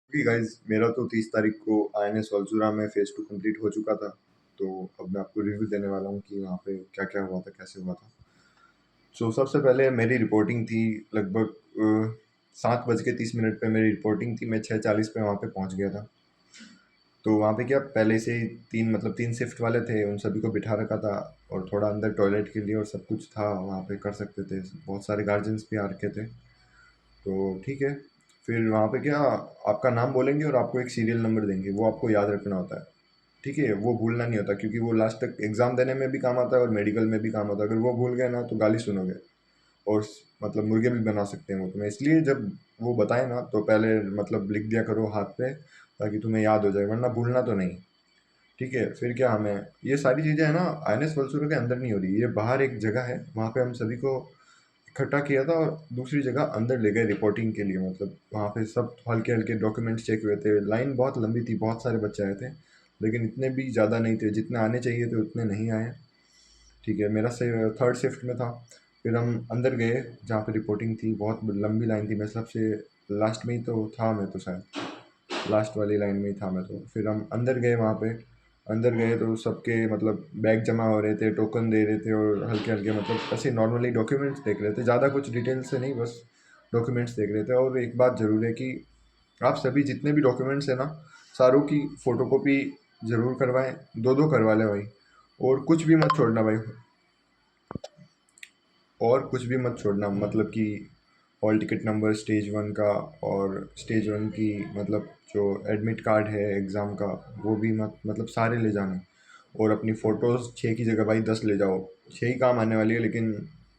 Okay guys, मेरा तो 30 तारीख को आईएनएस वलसुरा में फ़ेज़ 2 कंप्लीट हो चुका था। तो अब मैं आपको रिव्यू देने वाला हूँ कि वहाँ पे क्या-क्या हुआ था, कैसे हुआ था। सबसे पहले मेरी रिपोर्टिंग थी लगभग 7 बज के 30 मिनट पे मेरी रिपोर्टिंग थी, मैं 6:40 पे वहाँ पे पहुँच गया था। तो वहाँ पे क्या पहले से ही 3 शिफ्ट वाले थे, उन सभी को बिठा रखा था और थोड़ा अंदर टॉयलेट के लिए और सब कुछ था, वहाँ पे कर सकते थे। बहुत सारे गार्जियंस भी आ रखे थे। तो ठीक है, फिर वहाँ पे क्या आपका नाम बोलेंगे और आपको एक सीरियल नंबर देंगे, वो आपको याद रखना होता है। ठीक है, वो भूलना नहीं होता क्योंकि वो लास्ट तक एग्ज़ाम देने में भी काम आता है और मेडिकल में भी काम आता है। अगर वो भूल गए ना तो गाली सुनोगे और मतलब मुर्गे भी बना सकते हैं वो तुम्हें। इसलिए जब वो बताए ना तो पहले मतलब लिख दिया करो हाथ पे ताकि तुम्हें याद हो जाए, वरना भूलना तो नहीं। ठीक है, फिर क्या हमें ये सारी चीज़ें है ना आईएनएस वलसुरा के अंदर नहीं हो रही, ये बाहर एक जगह है, वहाँ पे हम सभी को इकट्ठा किया था और दूसरी जगह अंदर ले गए रिपोर्टिंग के लिए। मतलब वहाँ पे सब हल्के-हल्के डॉक्यूमेंट्स चेक हुए थे। लाइन बहुत लंबी थी, बहुत सारे बच्चे आए थे, लेकिन इतने भी ज़्यादा नहीं थे, जितने आने चाहिए थे उतने नहीं आए। ठीक है, मेरा से थर्ड शिफ्ट में था। फिर हम अंदर गए जहाँ पे रिपोर्टिंग थी, बहुत लंबी लाइन थी, मैं सबसे लास्ट में ही तो था, मैं तो शायद लास्ट वाली लाइन में ही था मैं तो। फिर हम अंदर गए वहाँ पे, अंदर गए तो सबके मतलब बैग जमा हो रहे थे, टोकन दे रहे थे और हल्के-हल्के मतलब ऐसे नॉर्मली डॉक्यूमेंट्स देख रहे थे, ज़्यादा कुछ डिटेल से नहीं, बस डॉक्यूमेंट्स देख रहे थे। और एक बात ज़रूर है कि आप सभी जितने भी डॉक्यूमेंट्स हैं ना, सारों की फ़ोटोकॉपी ज़रूर करवाएँ, 2-2 करवा लें भाई। और कुछ भी मत छोड़ना भाई, और कुछ भी मत छोड़ना, मतलब कि हॉल टिकट नंबर स्टेज 1 का और स्टेज 1 की मतलब जो एडमिट कार्ड है एग्ज़ाम का, वो भी मत मतलब सारे ले जाना। और अपनी फ़ोटोज़ 6 की जगह भाई 10 ले जाओ, 6 ही काम आने वाली है, लेकिन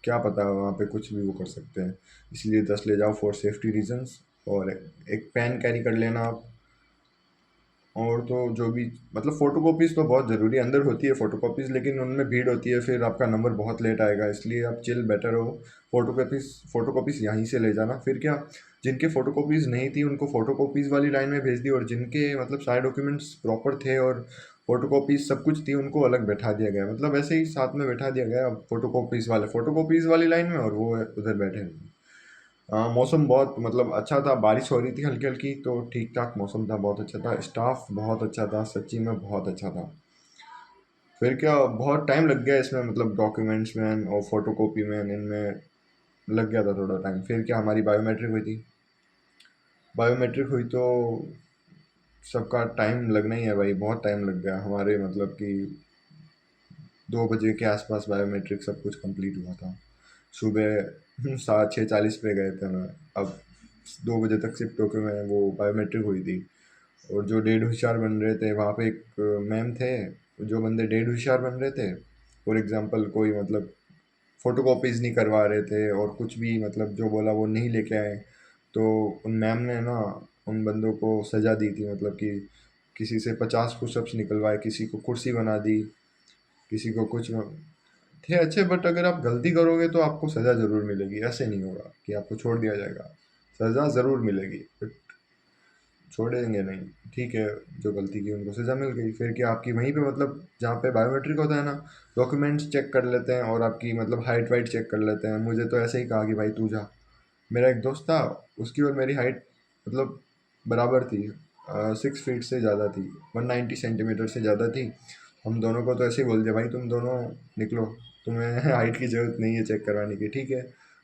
क्या पता वहाँ पे कुछ भी वो कर सकते हैं, इसलिए 10 ले जाओ फॉर सेफ्टी रीज़न्स। और एक पेन कैरी कर लेना आप। और तो जो भी मतलब फ़ोटोकॉपीज़ तो बहुत ज़रूरी है, अंदर होती है फ़ोटोकॉपीज़, लेकिन उनमें भीड़ होती है, फिर आपका नंबर बहुत लेट आएगा, इसलिए आप चिल बेटर हो। फ़ोटोकॉपीज़ यहीं से ले जाना। फिर क्या जिनके फ़ोटोकॉपीज़ नहीं थी उनको फ़ोटोकॉपीज़ वाली लाइन में भेज दी, और जिनके मतलब सारे डॉक्यूमेंट्स प्रॉपर थे और फ़ोटोकॉपीज़ सब कुछ थी उनको अलग बैठा दिया गया, मतलब ऐसे ही साथ में बैठा दिया गया। अब फ़ोटोकॉपीज़ वाली लाइन में और वो उधर बैठे हैं। मौसम बहुत मतलब अच्छा था, बारिश हो रही थी हल्की-हल्की, तो ठीक-ठाक मौसम था, बहुत अच्छा था। स्टाफ बहुत अच्छा था, सच्ची में बहुत अच्छा था। फिर क्या बहुत टाइम लग गया इसमें, मतलब डॉक्यूमेंट्स में और फ़ोटोकॉपी में इनमें लग गया था थोड़ा टाइम। फिर क्या हमारी बायोमेट्रिक हुई थी। बायोमेट्रिक हुई तो सबका टाइम लगना ही है भाई, बहुत टाइम लग गया हमारे, मतलब कि 2 बजे के आसपास बायोमेट्रिक सब कुछ कंप्लीट हुआ था। सुबह 6:40 पे गए थे मैं। अब 2 बजे तक शिफ्ट होके मैं वो बायोमेट्रिक हुई थी। और जो डेढ़ होशियार बन रहे थे वहाँ पे एक मैम थे, जो बंदे डेढ़ होशियार बन रहे थे, फॉर एग्जांपल कोई मतलब फ़ोटोकॉपीज़ नहीं करवा रहे थे और कुछ भी मतलब जो बोला वो नहीं लेके आए, तो उन मैम ने ना उन बंदों को सज़ा दी थी, मतलब कि किसी से 50 पुशअप्स निकलवाए, किसी को कुर्सी बना दी, किसी को कुछ थे अच्छे। बट अगर आप गलती करोगे तो आपको सज़ा ज़रूर मिलेगी, ऐसे नहीं होगा कि आपको छोड़ दिया जाएगा, सज़ा ज़रूर मिलेगी, बट छोड़ेंगे नहीं। ठीक है, जो गलती की उनको सज़ा मिल गई। फिर क्या आपकी वहीं पे मतलब जहाँ पे बायोमेट्रिक होता है ना, डॉक्यूमेंट्स चेक कर लेते हैं और आपकी मतलब हाइट वाइट चेक कर लेते हैं। मुझे तो ऐसे ही कहा कि भाई तू जा। मेरा एक दोस्त था, उसकी और मेरी हाइट मतलब बराबर थी, 6 फीट से ज़्यादा थी, 190 सेंटीमीटर से ज़्यादा थी। हम दोनों को तो ऐसे ही बोल दिया, भाई तुम दोनों निकलो, तुम्हें हाइट की ज़रूरत नहीं है चेक करवाने की। ठीक है,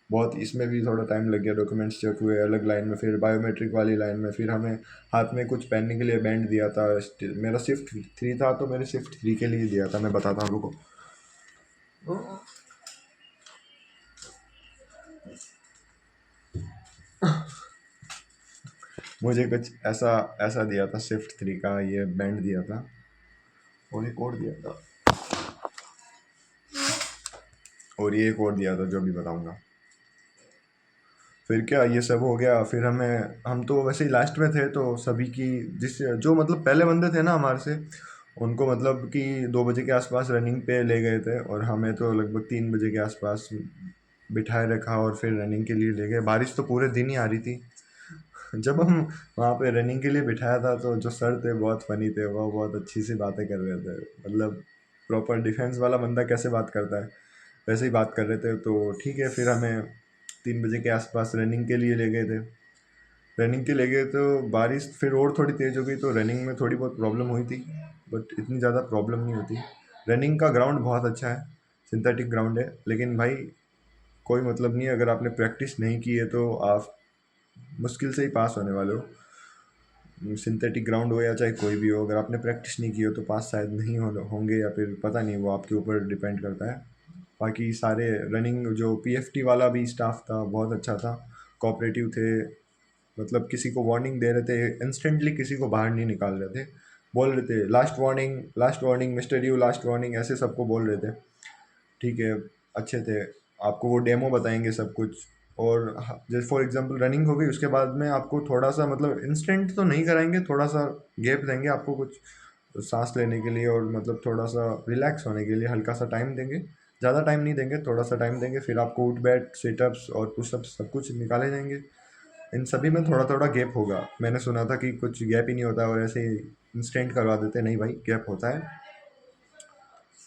बहुत इसमें भी थोड़ा टाइम लग गया, डॉक्यूमेंट्स चेक हुए अलग लाइन में, फिर बायोमेट्रिक वाली लाइन में, फिर हमें हाथ में कुछ पहनने के लिए बैंड दिया था। मेरा शिफ्ट 3 था तो मेरे शिफ्ट 3 के लिए दिया था, मैं बताता हूँ रुको। मुझे कुछ ऐसा ऐसा दिया था, शिफ्ट 3 का ये बैंड दिया था और एक और दिया था, और ये एक और दिया था जो भी बताऊंगा। फिर क्या ये सब हो गया, फिर हम तो वैसे ही लास्ट में थे, तो सभी की जिस जो मतलब पहले बंदे थे ना हमारे से, उनको मतलब कि 2 बजे के आसपास रनिंग पे ले गए थे और हमें तो लगभग 3 बजे के आसपास बिठाए रखा और फिर रनिंग के लिए ले गए। बारिश तो पूरे दिन ही आ रही थी। जब हम वहाँ पे रनिंग के लिए बिठाया था तो जो सर थे बहुत फनी थे, वो बहुत अच्छी सी बातें कर रहे थे, मतलब प्रॉपर डिफेंस वाला बंदा कैसे बात करता है वैसे ही बात कर रहे थे। तो ठीक है, फिर हमें 3 बजे के आसपास रनिंग के लिए ले गए थे। रनिंग के लिए गए तो बारिश फिर और थोड़ी तेज़ हो गई, तो रनिंग में थोड़ी बहुत प्रॉब्लम हुई थी, बट इतनी ज़्यादा प्रॉब्लम नहीं होती। रनिंग का ग्राउंड बहुत अच्छा है, सिंथेटिक ग्राउंड है, लेकिन भाई कोई मतलब नहीं है, अगर आपने प्रैक्टिस नहीं की है तो आप मुश्किल से ही पास होने वाले हो। सिंथेटिक ग्राउंड हो या चाहे कोई भी हो, अगर आपने प्रैक्टिस नहीं की हो तो पास शायद नहीं होंगे, या फिर पता नहीं, वो आपके ऊपर डिपेंड करता है। बाकी सारे रनिंग जो पीएफटी वाला भी स्टाफ था बहुत अच्छा था, कोऑपरेटिव थे, मतलब किसी को वार्निंग दे रहे थे, इंस्टेंटली किसी को बाहर नहीं निकाल रहे थे, बोल रहे थे last warning mister you, last warning, ऐसे सबको बोल रहे थे। ठीक है, अच्छे थे, आपको वो डेमो बताएंगे सब कुछ। और जैसे फॉर एग्जांपल रनिंग हो गई, उसके बाद में आपको थोड़ा सा मतलब इंस्टेंट तो नहीं कराएंगे, थोड़ा सा गैप देंगे आपको कुछ सांस लेने के लिए, और मतलब थोड़ा सा रिलैक्स होने के लिए हल्का सा टाइम देंगे, ज़्यादा टाइम नहीं देंगे, थोड़ा सा टाइम देंगे, फिर आपको उठ बैठ सिटअप्स और पुशअप्स सब कुछ निकाले जाएंगे। इन सभी में थोड़ा थोड़ा गैप होगा, मैंने सुना था कि कुछ गैप ही नहीं होता और ऐसे ही इंस्टेंट करवा देते, नहीं भाई गैप होता है।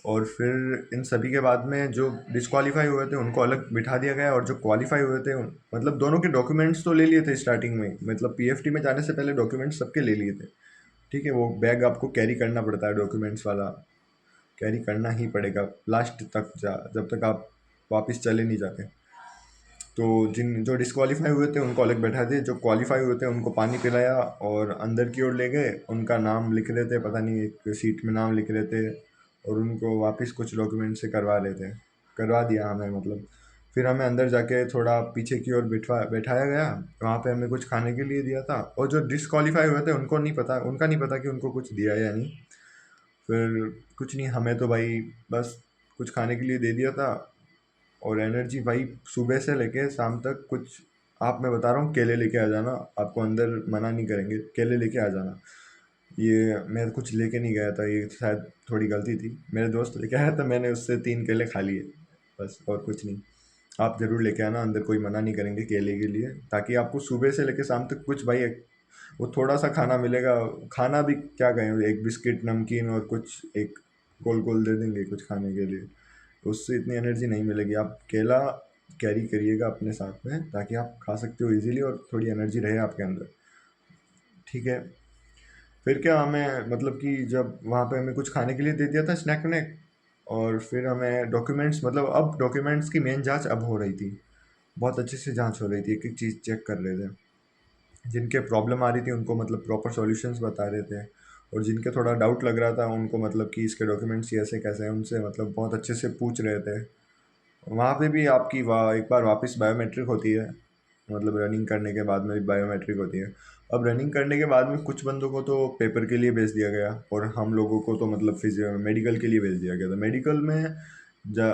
और फिर इन सभी के बाद में जो डिस्क्वालीफाई हुए थे उनको अलग बिठा दिया गया, और जो क्वालिफाई हुए थे मतलब दोनों के डॉक्यूमेंट्स तो ले लिए थे स्टार्टिंग में, मतलब पीएफटी में जाने से पहले डॉक्यूमेंट्स सबके ले लिए थे। ठीक है, वो बैग आपको कैरी करना पड़ता है, डॉक्यूमेंट्स वाला कैरी करना ही पड़ेगा लास्ट तक, जब तक आप वापस चले नहीं जाते। तो जिन जो डिस्क्वालीफाई हुए थे उनको अलग बैठा दिए, जो क्वालिफाई हुए थे उनको पानी पिलाया और अंदर की ओर ले गए, उनका नाम लिख रहे थे, पता नहीं एक सीट में नाम लिख रहे थे, और उनको वापस कुछ डॉक्यूमेंट से करवा रहे थे, करवा दिया हमें मतलब। फिर हमें अंदर जाके थोड़ा पीछे की ओर बैठाया गया, वहाँ पे हमें कुछ खाने के लिए दिया था, और जो डिस्क्वालीफाई हुए थे उनको नहीं पता, उनका नहीं पता कि उनको कुछ दिया या नहीं। फिर कुछ नहीं, हमें तो भाई बस कुछ खाने के लिए दे दिया था, और एनर्जी भाई सुबह से लेके शाम तक कुछ, आप मैं बता रहा हूँ केले लेके आ जाना, आपको अंदर मना नहीं करेंगे, केले लेके आ जाना। ये मैं कुछ लेके नहीं गया था, ये शायद थोड़ी गलती थी, मेरे दोस्त लेके आया था, मैंने उससे 3 केले खा लिए, बस और कुछ नहीं। आप ज़रूर लेके आना, अंदर कोई मना नहीं करेंगे केले के लिए, ताकि आपको सुबह से लेके शाम तक कुछ भाई वो थोड़ा सा खाना मिलेगा। खाना भी क्या कहें, एक बिस्किट नमकीन और कुछ एक गोल गोल दे देंगे कुछ खाने के लिए, तो उससे इतनी एनर्जी नहीं मिलेगी। आप केला कैरी करिएगा अपने साथ में, ताकि आप खा सकते हो इजीली और थोड़ी एनर्जी रहे आपके अंदर। ठीक है, फिर क्या हमें मतलब कि जब वहाँ पे हमें कुछ खाने के लिए दे दिया था स्नैक वनैक, और फिर हमें डॉक्यूमेंट्स, मतलब अब डॉक्यूमेंट्स की मेन जांच अब हो रही थी, बहुत अच्छे से जांच हो रही थी, एक एक चीज़ चेक कर रहे थे, जिनके प्रॉब्लम आ रही थी उनको मतलब प्रॉपर सॉल्यूशंस बता रहे थे, और जिनके थोड़ा डाउट लग रहा था उनको मतलब कि इसके डॉक्यूमेंट्स ये ऐसे कैसे हैं, उनसे मतलब बहुत अच्छे से पूछ रहे थे। वहाँ पे भी आपकी एक बार वापस बायोमेट्रिक होती है, मतलब रनिंग करने के बाद में भी बायोमेट्रिक होती है। अब रनिंग करने के बाद में कुछ बंदों को तो पेपर के लिए भेज दिया गया, और हम लोगों को तो मतलब फिजियो मेडिकल के लिए भेज दिया गया था। मेडिकल में जा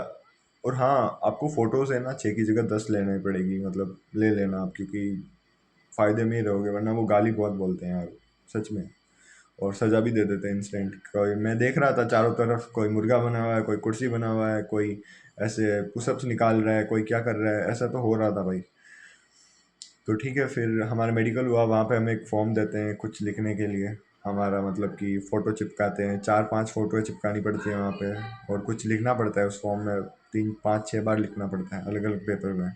और हाँ, आपको फ़ोटोज़ है ना 6 की जगह 10 लेनी पड़ेगी, मतलब ले लेना आप, क्योंकि फ़ायदे में ही रहोगे, वरना वो गाली बहुत बोलते हैं यार, सच में। और सज़ा भी दे देते हैं इंस्टेंट। कोई मैं देख रहा था चारों तरफ, कोई मुर्गा बना हुआ है, कोई कुर्सी बना हुआ है, कोई ऐसे पुशअप्स निकाल रहा है, कोई क्या कर रहा है, ऐसा तो हो रहा था भाई। तो ठीक है, फिर हमारा मेडिकल हुआ, वहाँ पे हमें एक फॉर्म देते हैं कुछ लिखने के लिए, हमारा मतलब कि फ़ोटो चिपकाते हैं, 4-5 फ़ोटो चिपकानी पड़ती है वहाँ पे, और कुछ लिखना पड़ता है उस फॉर्म में, 3-5-6 बार लिखना पड़ता है अलग अलग पेपर में।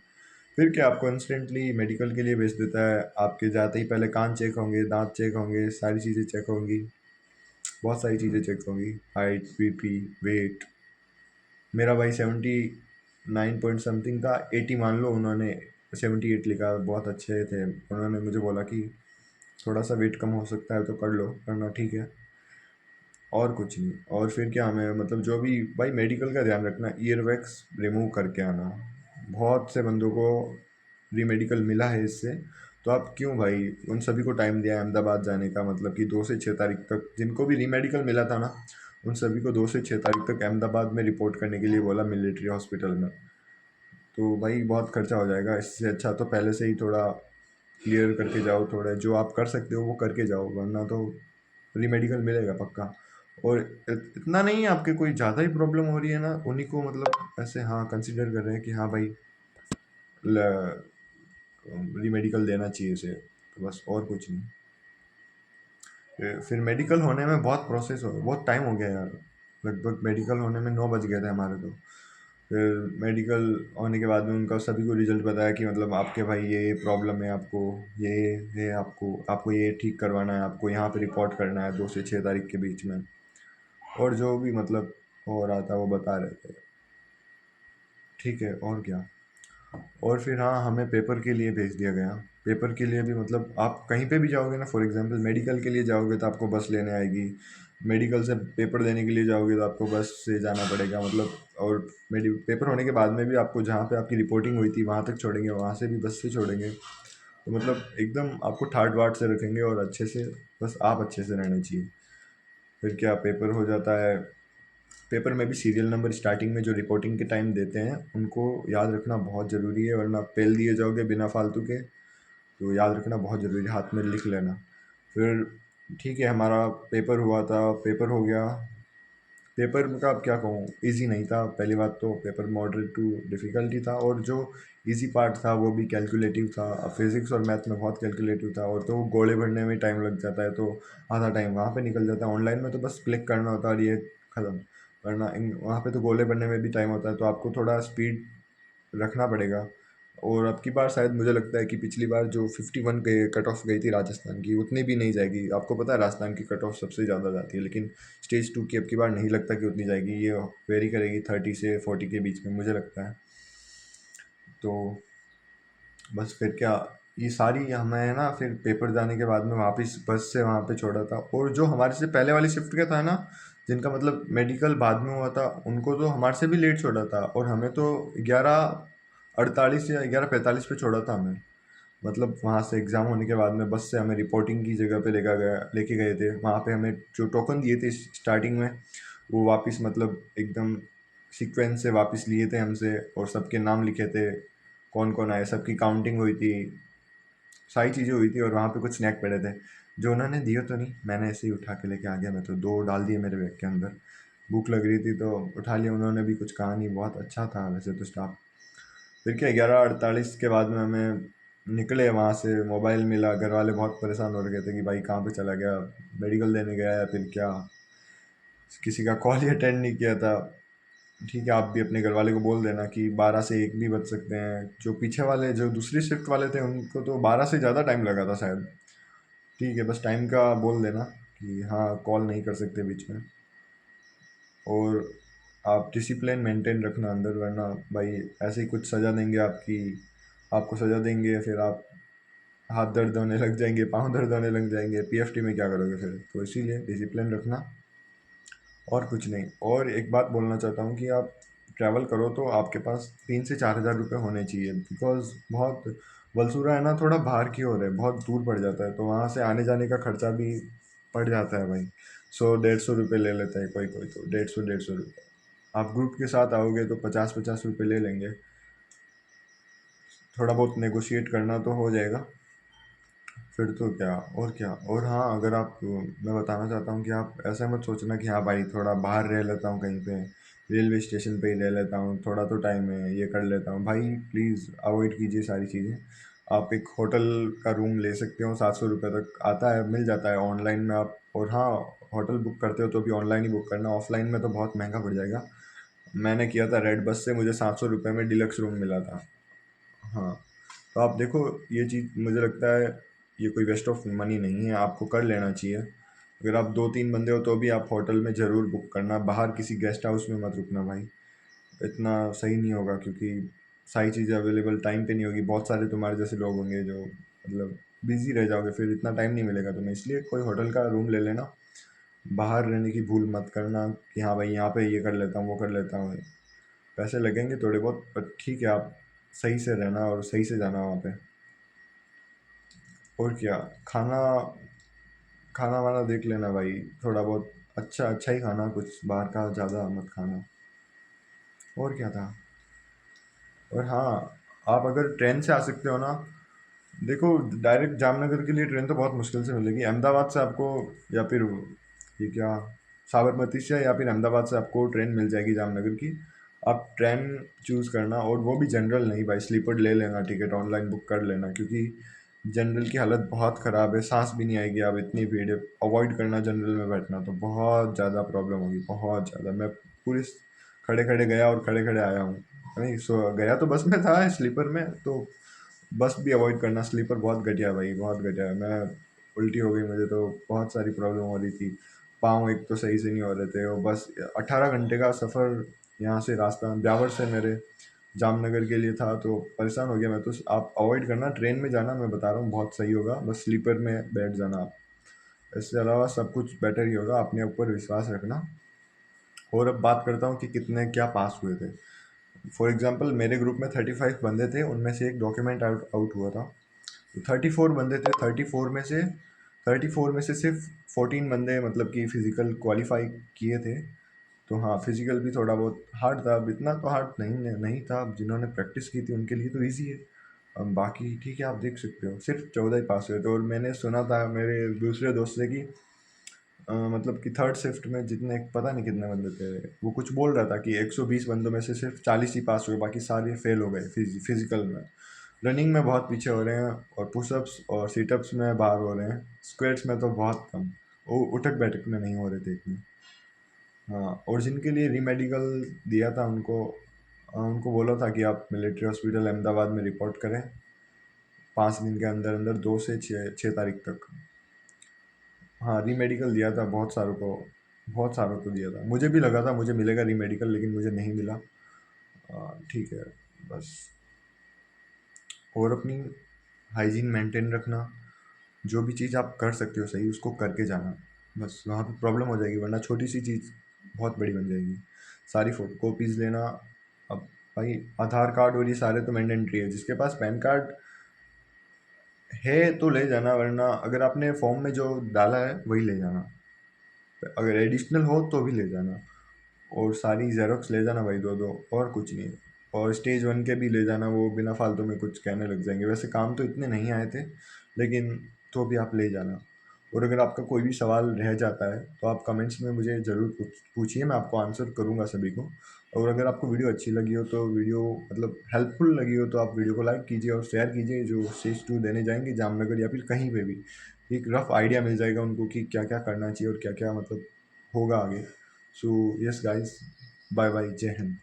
फिर क्या आपको इंस्टेंटली मेडिकल के लिए भेज देता है, आपके जाते ही पहले कान चेक होंगे, दांत चेक होंगे, सारी चीज़ें चेक होंगी, बहुत सारी चीज़ें चेक होंगी, हाइट, बीपी, वेट। मेरा भाई 79 पॉइंट समथिंग था, 80 मान लो, उन्होंने 78 लिखा, बहुत अच्छे थे। उन्होंने मुझे बोला कि थोड़ा सा वेट कम हो सकता है तो कर लो, करना ठीक है, और कुछ नहीं। और फिर क्या, हमें मतलब जो भी भाई मेडिकल का ध्यान रखना, ईयर वैक्स रिमूव करके आना। बहुत से बंदों को रीमेडिकल मिला है इससे, तो आप क्यों भाई उन सभी को टाइम दिया है अहमदाबाद जाने का, मतलब कि 2 से 6 तारीख तक जिनको भी रीमेडिकल मिला था ना, उन सभी को 2 से 6 तारीख तक अहमदाबाद में रिपोर्ट करने के लिए बोला, मिलिट्री हॉस्पिटल में। तो भाई बहुत खर्चा हो जाएगा, इससे अच्छा तो पहले से ही थोड़ा क्लियर करके जाओ, थोड़ा जो आप कर सकते हो वो करके जाओ, वरना तो रीमेडिकल मिलेगा पक्का। और इतना नहीं, आपके कोई ज़्यादा ही प्रॉब्लम हो रही है ना, उन्हीं को मतलब ऐसे हाँ कंसिडर कर रहे हैं कि हाँ भाई रीमेडिकल देना चाहिए इसे, तो बस और कुछ नहीं। फिर मेडिकल होने में बहुत प्रोसेस हो, बहुत टाइम हो गया यार, लगभग मेडिकल होने में 9 बज गए थे हमारे तो। फिर मेडिकल होने के बाद में उनका सभी को रिजल्ट बताया कि मतलब आपके भाई ये प्रॉब्लम है, आपको ये है, आपको आपको ये ठीक करवाना है, आपको यहाँ पे रिपोर्ट करना है 2 से 6 तारीख के बीच में। और जो भी मतलब हो रहा था वो बता रहे थे। ठीक है, और क्या। और फिर हाँ, हमें पेपर के लिए भेज दिया गया। पेपर के लिए भी मतलब आप कहीं पे भी जाओगे ना, फॉर एग्जांपल मेडिकल के लिए जाओगे तो आपको बस लेने आएगी। मेडिकल से पेपर देने के लिए जाओगे तो आपको बस से जाना पड़ेगा मतलब। और मेडि पेपर होने के बाद में भी आपको जहाँ पे आपकी रिपोर्टिंग हुई थी वहाँ तक छोड़ेंगे, वहाँ से भी बस से छोड़ेंगे। तो मतलब एकदम आपको ठाट बाट से रखेंगे और अच्छे से, बस आप अच्छे से रहने चाहिए। फिर क्या पेपर हो जाता है। पेपर में भी सीरियल नंबर स्टार्टिंग में जो रिपोर्टिंग के टाइम देते हैं उनको याद रखना बहुत ज़रूरी है, वरना फेल दिए जाओगे बिना फालतू के। तो याद रखना बहुत ज़रूरी है, हाथ में लिख लेना। फिर ठीक है, हमारा पेपर हुआ था, पेपर हो गया। पेपर का अब क्या कहूँ, इजी नहीं था। पहली बात तो पेपर मॉडरेट टू डिफ़िकल्ट ही था, और जो इजी पार्ट था वो भी कैलकुलेटिव था। अब फिज़िक्स और मैथ में बहुत कैलकुलेटिव था, और तो गोले भरने में टाइम लग जाता है, तो आधा टाइम वहाँ पे निकल जाता है। ऑनलाइन में तो बस क्लिक करना होता है और ये ख़त्म। वरना इन वहाँ पे तो गोले भरने में भी टाइम होता है, तो आपको थोड़ा स्पीड रखना पड़ेगा। और अब की बार शायद मुझे लगता है कि पिछली बार जो 51 के कट ऑफ गई थी राजस्थान की, उतनी भी नहीं जाएगी। आपको पता है राजस्थान की कट ऑफ सबसे ज़्यादा जाती है, लेकिन स्टेज 2 की अब की बार नहीं लगता कि उतनी जाएगी। ये वेरी करेगी 30 से 40 के बीच में मुझे लगता है। तो बस फिर क्या, ये सारी हमें ना फिर पेपर जाने के बाद में वापस बस से वहाँ पे छोड़ा था। और जो हमारे से पहले वाली शिफ्ट का था ना, जिनका मतलब मेडिकल बाद में हुआ था, उनको तो हमारे से भी लेट छोड़ा था, और हमें तो 11:48 या 11:45 पे छोड़ा था हमें। मतलब वहाँ से एग्ज़ाम होने के बाद में बस से हमें रिपोर्टिंग की जगह पे लेके गए थे। वहाँ पे हमें जो टोकन दिए थे स्टार्टिंग में, वो वापस मतलब एकदम सीक्वेंस से वापस लिए थे हमसे, और सबके नाम लिखे थे, कौन कौन आए, सबकी काउंटिंग हुई थी, सारी चीज़ें हुई थी। और वहाँ पे कुछ स्नैक पड़े थे जो उन्होंने दिए तो नहीं, मैंने ऐसे ही उठा के लेके आ गया। मैं तो दो डाल दिए मेरे बैग के अंदर। भूख लग रही थी तो उठा लिया, उन्होंने भी कुछ कहा नहीं, बहुत अच्छा था वैसे तो स्टाफ। फिर क्या, 11:48 के बाद में हमें निकले वहाँ से, मोबाइल मिला। घर वाले बहुत परेशान हो रहे थे कि भाई कहाँ पे चला गया, मेडिकल देने गया या फिर क्या। किसी का कॉल ही अटेंड नहीं किया था। ठीक है, आप भी अपने घर वाले को बोल देना कि 12 से 1 भी बच सकते हैं। जो पीछे वाले, जो दूसरी शिफ्ट वाले थे, उनको तो 12 से ज़्यादा टाइम लगा था शायद। ठीक है, बस टाइम का बोल देना कि हाँ कॉल नहीं कर सकते बीच में। और आप डिसिप्लिन मेंटेन रखना अंदर, वरना भाई ऐसे ही कुछ सज़ा देंगे आपकी, आपको सज़ा देंगे, फिर आप हाथ दर्द होने लग जाएंगे, पाँव दर्द होने लग जाएंगे, पीएफटी में क्या करोगे फिर। तो इसीलिए डिसिप्लिन रखना, और कुछ नहीं। और एक बात बोलना चाहता हूँ कि आप ट्रैवल करो तो आपके पास 3 से 4 हज़ार रुपये होने चाहिए, बिकॉज बहुत वलसूरा है ना, थोड़ा बाहर की ओर है, बहुत दूर पड़ जाता है, तो वहाँ से आने जाने का खर्चा भी पड़ जाता है भाई। 100-150 रुपये ले लेते हैं कोई कोई, तो 150-150 रुपये। आप ग्रुप के साथ आओगे तो 50-50 रुपये ले लेंगे। थोड़ा बहुत नेगोशिएट करना तो हो जाएगा। फिर तो क्या, और क्या। और हाँ, अगर आप, मैं बताना चाहता हूँ कि आप ऐसा मत सोचना कि हाँ भाई थोड़ा बाहर रह लेता हूँ कहीं पे, रेलवे स्टेशन पे ही रह लेता हूँ, थोड़ा तो टाइम है ये कर लेता हूँ। भाई प्लीज़ अवॉइड कीजिए सारी चीज़ें। आप एक होटल का रूम ले सकते हो, 700 रुपये तक आता है, मिल जाता है ऑनलाइन में आप। और हाँ, होटल बुक करते हो तो भी ऑनलाइन ही बुक करना, ऑफलाइन में तो बहुत महंगा पड़ जाएगा। मैंने किया था रेड बस से, मुझे 700 रुपये में डिलक्स रूम मिला था। हाँ, तो आप देखो, ये चीज़ मुझे लगता है ये कोई वेस्ट ऑफ मनी नहीं है, आपको कर लेना चाहिए। अगर आप 2-3 बंदे हो तो भी आप होटल में ज़रूर बुक करना, बाहर किसी गेस्ट हाउस में मत रुकना भाई। इतना सही नहीं होगा, क्योंकि सारी चीज़ें अवेलेबल टाइम पे नहीं होगी। बहुत सारे तुम्हारे जैसे लोग होंगे जो मतलब बिज़ी रह जाओगे, फिर इतना टाइम नहीं मिलेगा तुम्हें। इसलिए कोई होटल का रूम ले लेना, बाहर रहने की भूल मत करना कि हाँ भाई यहाँ पे ये कर लेता हूँ वो कर लेता हूँ। पैसे लगेंगे थोड़े बहुत, पर ठीक है, आप सही से रहना और सही से जाना वहाँ पे। और क्या, खाना खाना वाना देख लेना भाई, थोड़ा बहुत अच्छा अच्छा ही खाना, कुछ बाहर का ज़्यादा मत खाना। और क्या था। और हाँ, आप अगर ट्रेन से आ सकते हो ना, देखो डायरेक्ट जामनगर के लिए ट्रेन तो बहुत मुश्किल से मिलेगी। अहमदाबाद से आपको, या फिर ये क्या, साबरमती से या फिर अहमदाबाद से आपको ट्रेन मिल जाएगी जामनगर की। आप ट्रेन चूज़ करना, और वो भी जनरल नहीं भाई, स्लीपर ले लेना, टिकट ऑनलाइन बुक कर लेना, क्योंकि जनरल की हालत बहुत ख़राब है, सांस भी नहीं आएगी। आप, इतनी भीड़ है, अवॉइड करना जनरल में बैठना, तो बहुत ज़्यादा प्रॉब्लम होगी, बहुत ज़्यादा। मैं पूरी खड़े खड़े गया और खड़े खड़े आया हूँ। नहीं सो गया तो बस में था स्लीपर में, तो बस भी अवॉइड करना। स्लीपर बहुत घटिया भाई, बहुत घटिया। मैं उल्टी हो गई मुझे, तो बहुत सारी प्रॉब्लम हो रही थी। पाँव एक तो सही से नहीं हो रहे थे। और बस 18 घंटे का सफ़र यहाँ से, रास्ता ब्यावर से मेरे जामनगर के लिए था, तो परेशान हो गया मैं तो। आप अवॉइड करना ट्रेन में जाना, मैं बता रहा हूँ बहुत सही होगा। बस स्लीपर में बैठ जाना आप। इसके अलावा सब कुछ बेटर ही होगा, अपने ऊपर विश्वास रखना। और अब बात करता हूँ कि कितने क्या पास हुए थे। फॉर एग्जांपल मेरे ग्रुप में 35 बंदे थे, उनमें से एक डॉक्यूमेंट आउट आउट हुआ था। तो 34 बंदे थे, 34 में से सिर्फ 14 बंदे मतलब कि फ़िज़िकल क्वालिफाई किए थे। तो हाँ, फिजिकल भी थोड़ा बहुत हार्ड था। अब इतना तो हार्ड नहीं नहीं था। अब जिन्होंने प्रैक्टिस की थी उनके लिए तो इजी है। अब बाकी ठीक है, आप देख सकते हो सिर्फ 14 ही पास हुए थे। और मैंने सुना था मेरे दूसरे दोस्त से कि मतलब कि थर्ड शिफ्ट में जितने पता नहीं कितने बंदे थे, वो कुछ बोल रहा था कि 120 बंदों में से सिर्फ 40 ही पास हुए, बाकी सारे फेल हो गए फिजिकल में। रनिंग में बहुत पीछे हो रहे हैं, और पुशअप्स और सीटअप्स में बाहर हो रहे हैं। स्क्वाट्स में तो बहुत कम, वो उठक बैठक में नहीं हो रहे थे इतने। हाँ, और जिनके लिए रीमेडिकल दिया था उनको, उनको बोला था कि आप मिलिट्री हॉस्पिटल अहमदाबाद में रिपोर्ट करें 5 दिन के अंदर अंदर, 2 से 6 तारीख तक। हाँ, रीमेडिकल दिया था बहुत सारों को, बहुत सारों को दिया था। मुझे भी लगा था मुझे मिलेगा रीमेडिकल, लेकिन मुझे नहीं मिला। ठीक है, बस। और अपनी हाइजीन मेंटेन रखना। जो भी चीज़ आप कर सकते हो सही, उसको करके जाना। बस वहाँ पे प्रॉब्लम हो जाएगी, वरना छोटी सी चीज़ बहुत बड़ी बन जाएगी। सारी फोटो कॉपीज़ लेना। अब भाई आधार कार्ड और ये सारे तो मैंडेटरी है। जिसके पास पैन कार्ड है तो ले जाना, वरना अगर आपने फॉर्म में जो डाला है वही ले जाना। अगर एडिशनल हो तो भी ले जाना। और सारी जेरोक्स ले जाना भाई, दो दो, और कुछ नहीं। और स्टेज 1 के भी ले जाना, वो बिना फालतू में कुछ कहने लग जाएंगे। वैसे काम तो इतने नहीं आए थे, लेकिन तो भी आप ले जाना। और अगर आपका कोई भी सवाल रह जाता है तो आप कमेंट्स में मुझे ज़रूर पूछिए, मैं आपको आंसर करूँगा सभी को। और अगर आपको वीडियो अच्छी लगी हो, तो वीडियो मतलब हेल्पफुल लगी हो, तो आप वीडियो को लाइक कीजिए और शेयर कीजिए। जो स्टेज 2 देने जाएंगे जामनगर या फिर कहीं पे भी, एक रफ आइडिया मिल जाएगा उनको कि क्या क्या करना चाहिए और क्या क्या मतलब होगा आगे। So yes guys, bye bye, जय हिंद।